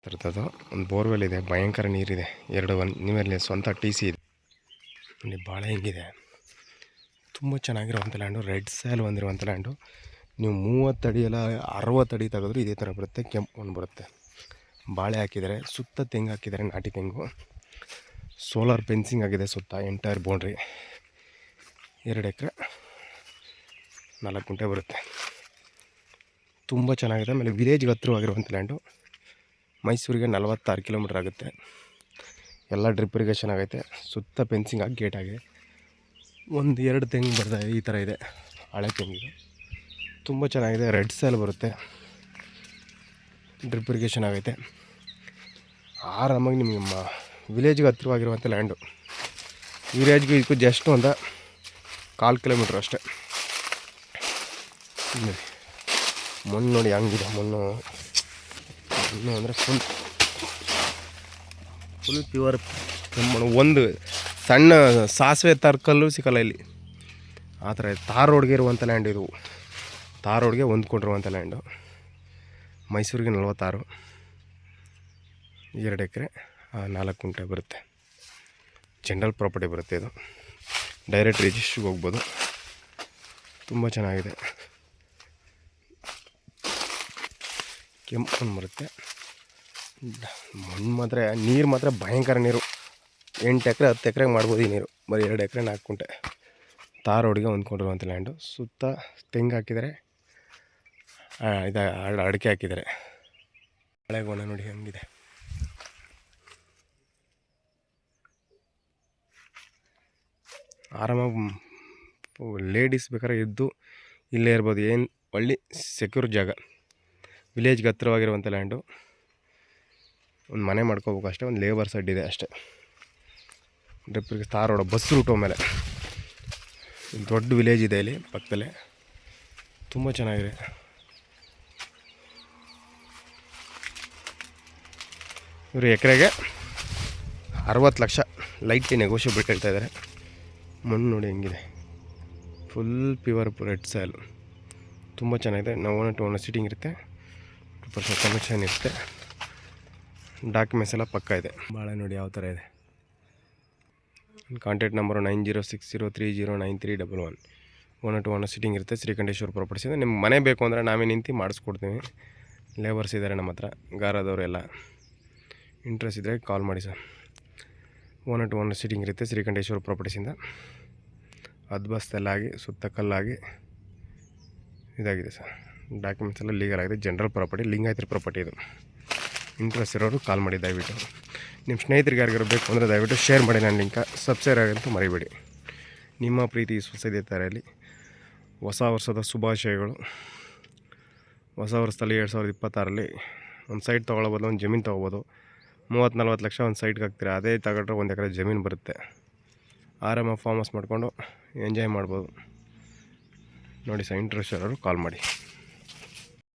ಥರದ್ದು ಒಂದು ಬೋರ್ವೆಲ್ ಇದೆ, ಭಯಂಕರ ನೀರಿದೆ. ನೀರಲ್ಲಿ ಸ್ವಂತ ಟಿ ಸಿ ಇದೆ. ಇಲ್ಲಿ ಭಾಳ ಹೆಂಗಿದೆ, ತುಂಬ ಚೆನ್ನಾಗಿರುವಂಥ ಲ್ಯಾಂಡು, ರೆಡ್ ಸ್ಯಾಲ್ ಹೊಂದಿರುವಂಥ ಲ್ಯಾಂಡು. ನೀವು 30 ಅಡಿ ಎಲ್ಲ 60 ಅಡಿ ತೆಗೆದ್ರು ಇದೇ ಥರ ಬರುತ್ತೆ, ಕೆಂಪು ಮಣ್ಣು ಬರುತ್ತೆ. ಬಾಳೆ ಹಾಕಿದ್ದಾರೆ, ಸುತ್ತ ತೆಂಗು ಹಾಕಿದ್ದಾರೆ, ನಾಟಿ ತೆಂಗು. ಸೋಲಾರ್ ಫೆನ್ಸಿಂಗ್ ಆಗಿದೆ ಸುತ್ತ ಎಂಟೈರ್ ಬೌಂಡ್ರಿ. 2 ಎಕರೆ 4 ಗುಂಟೆ ಬರುತ್ತೆ, ತುಂಬ ಚೆನ್ನಾಗಿದೆ. ಆಮೇಲೆ ವಿಲೇಜ್ಗೆ ಹತ್ತಿರವಾಗಿರುವಂಥ ಲ್ಯಾಂಡು. ಮೈಸೂರಿಗೆ 46 ಕಿಲೋಮೀಟ್ರ್ ಆಗುತ್ತೆ. ಎಲ್ಲ ಡ್ರಿಪ್ ಇರಿಗೇಷನ್ ಆಗೈತೆ, ಸುತ್ತ ಫೆನ್ಸಿಂಗ್ ಆಗಿ ಗೇಟ್ ಆಗಿದೆ. 1-2 ತೆಂಗು ಬರ್ತಾಯಿದೆ, ಈ ಥರ ಇದೆ ಹಳೆ ತೆಂಗಿಗೆ. ತುಂಬ ಚೆನ್ನಾಗಿದೆ, ರೆಡ್ ಸ್ಯಾಲ್ ಬರುತ್ತೆ, ಡ್ರಿಪ್ ಇರಿಗೇಷನ್ ಆಗೈತೆ. ಆರಾಮಾಗಿ ನಿಮಗೆ ವಿಲೇಜ್ಗೆ ಹತ್ತಿರವಾಗಿರುವಂಥ ಲ್ಯಾಂಡು. ವಿಲೇಜ್ಗೆ ಇದಕ್ಕೂ ಜಸ್ಟ್ ಒಂದು 1/4 ಕಿಲೋಮೀಟ್ರ್ ಅಷ್ಟೇ. ಮಣ್ಣು ನೋಡಿ ಹಂಗಿದೆ, ಮಣ್ಣು ಅಂದರೆ ಫುಲ್ ಪ್ಯೂರ್ ಕೆಮ್ಮಣ್ಣು. ಒಂದು ಸಣ್ಣ ಸಾಸಿವೆ ತರ್ಕಲ್ಲು ಸಿಕ್ಕಲ್ಲ ಇಲ್ಲಿ, ಆ ಥರ ತಾರ್ ರೋಡ್ಗೆ ಇರುವಂಥ ಲ್ಯಾಂಡ್ ಇದು. ತಾರ್ ರೋಡ್ಗೆ ಹೊಂದ್ಕೊಂಡಿರುವಂಥ ಲ್ಯಾಂಡು. ಮೈಸೂರಿಗೆ 46, 2 ಎಕರೆ 4 ಗುಂಟೆ ಬರುತ್ತೆ. ಜನರಲ್ ಪ್ರಾಪರ್ಟಿ ಬರುತ್ತೆ ಇದು. ಡೈರೆಕ್ಟ್ ರಿಜಿಸ್ಟ್ರಿಗೆ ಹೋಗ್ಬೋದು. ತುಂಬ ಚೆನ್ನಾಗಿದೆ, ಕೆಂಪು ಮಣ್ಣು ಬರುತ್ತೆ. ಮಣ್ಣು ಮಾತ್ರ, ನೀರು ಮಾತ್ರ ಭಯಂಕರ ನೀರು. 8 ಎಕರೆ 10 ಎಕರೆಗೆ ಮಾಡ್ಬೋದು ಈ ನೀರು. ಬರೀ 2 ಎಕರೆ 4 ಗುಂಟೆ ತಾರ್ ರೋಡಿಗೆ ಹೊಂದ್ಕೊಂಡಿರುವಂಥ ಲ್ಯಾಂಡು. ಸುತ್ತ ತೆಂಗು ಹಾಕಿದ್ದಾರೆ, ಅಡಿಕೆ ಹಾಕಿದ್ದಾರೆ. ಹಳೆಗೋಣ ನೋಡಿ ಹಂಗಿದೆ. ಆರಾಮಾಗಿ ಲೇಡೀಸ್ ಬೇಕಾದ್ರೆ ಇದ್ದು ಇಲ್ಲೇ ಇರ್ಬೋದು. ಏನು ಒಳ್ಳೆ ಸೆಕ್ಯೂರ್ ಜಾಗ, ವಿಲೇಜ್ಗೆ ಹತ್ತಿರವಾಗಿರುವಂಥ ಲ್ಯಾಂಡು. ಒಂದು ಮನೆ ಮಾಡ್ಕೋಬೇಕು ಅಷ್ಟೇ, ಒಂದು ಲೇಬರ್ ಸೆಡ್ ಇದೆ ಅಷ್ಟೇ. ಡ್ರಿಪ್ಪಿಗೆ ತಾರ್ ರೋಡ್, ಬಸ್ ರೂಟು ಮೇಲೆ ದೊಡ್ಡ ವಿಲೇಜ್ ಇದೆ ಇಲ್ಲಿ ಪಕ್ಕದಲ್ಲೇ, ತುಂಬ ಚೆನ್ನಾಗಿದೆ. ಇವರು ಎಕರೆಗೆ 60 ಲಕ್ಷ ಲೈಟ್ಲಿ ನೆಗೋಷಿಯೇಬಲ್ ಹೇಳ್ತಾಯಿದ್ದಾರೆ. ಮಣ್ಣು ನೋಡಿ ಹೆಂಗಿದೆ, ಫುಲ್ ಪ್ಯೂರ್ ರೆಡ್ ಸ್ಯಾಲ್, ತುಂಬ ಚೆನ್ನಾಗಿದೆ. ಓನರ್ ಟು ಓನರ್ ಸೀಟಿಂಗ್ ಇರುತ್ತೆ, 2% ಕಮಿಷನ್ ಇರುತ್ತೆ. ಡಾಕ್ಯುಮೆಂಟ್ಸ್ ಎಲ್ಲ ಪಕ್ಕ ಇದೆ. ಬಾಳೆ ನೋಡಿ ಯಾವ ಥರ ಇದೆ. Contact number 9060309311. Owner to owner seating ಇರುತ್ತೆ. ಶ್ರೀಕಂಠೇಶ್ವರ ಪ್ರಾಪರ್ಟೀಸ್ ಇದೆ. ನಿಮ್ಗೆ ಮನೆ ಬೇಕು ಅಂದರೆ ನಾವೇ ನಿಂತು ಮಾಡಿಸ್ಕೊಡ್ತೀವಿ. ಲೇಬರ್ಸ್ ಇದ್ದಾರೆ ನಮ್ಮ ಹತ್ರ, ಗಾರದವರೆಲ್ಲ. ಇಂಟ್ರೆಸ್ಟ್ ಇದ್ದರೆ ಕಾಲ್ ಮಾಡಿ sir. Owner to owner seating ಇರುತ್ತೆ ಶ್ರೀಕಂಠೇಶ್ವರ ಪ್ರಾಪರ್ಟೀಸಿಂದ. ಅದ್ಬಸ್ತೆಲ್ಲಾಗಿ ಸುತ್ತ ಕಲ್ಲಾಗಿ ಇದಾಗಿದೆ ಸರ್. ಡಾಕ್ಯುಮೆಂಟ್ಸ್ ಎಲ್ಲ ಲೀಗಲ್ ಆಗಿದೆ. ಜನರಲ್ ಪ್ರಾಪರ್ಟಿ, ಲಿಂಗಾಯತರ ಪ್ರಾಪರ್ಟಿ ಇದು. ಇಂಟ್ರೆಸ್ಟ್ ಇರೋರು ಕಾಲ್ ಮಾಡಿ ದಯವಿಟ್ಟು. ನಿಮ್ಮ ಸ್ನೇಹಿತರಿಗೆ ಯಾರಿಗಾರು ಬೇಕು ಅಂದರೆ ದಯವಿಟ್ಟು ಶೇರ್ ಮಾಡಿ ನನ್ನ ಲಿಂಕ. ಸಬ್ಸ್ಕ್ರೈಬ್ ಆಗಂತೂ ಮರಿಬೇಡಿ. ನಿಮ್ಮ ಪ್ರೀತಿ ವಿಶ್ವಾಸದ ಥರಲ್ಲಿ ಹೊಸ ವರ್ಷದ ಶುಭಾಶಯಗಳು. ಹೊಸ ವರ್ಷದಲ್ಲಿ 2026ರಲ್ಲಿ ಒಂದು ಸೈಟ್ ತೊಗೊಳ್ಬೋದು, ಒಂದು ಜಮೀನು ತೊಗೋಬೋದು. 30-40 ಲಕ್ಷ ಒಂದು ಸೈಟ್ಗೆ ಹಾಕ್ತೀರಾ, ಅದೇ ತಗೊಂಡ್ರೆ 1 ಎಕರೆ ಜಮೀನು ಬರುತ್ತೆ. ಆರಾಮಾಗಿ ಫಾರ್ಮ್ ಹೌಸ್ ಮಾಡಿಕೊಂಡು ಎಂಜಾಯ್ ಮಾಡ್ಬೋದು ನೋಡಿ ಸರ್. ಇಂಟ್ರೆಸ್ಟ್ ಇರೋರು ಕಾಲ್ ಮಾಡಿ.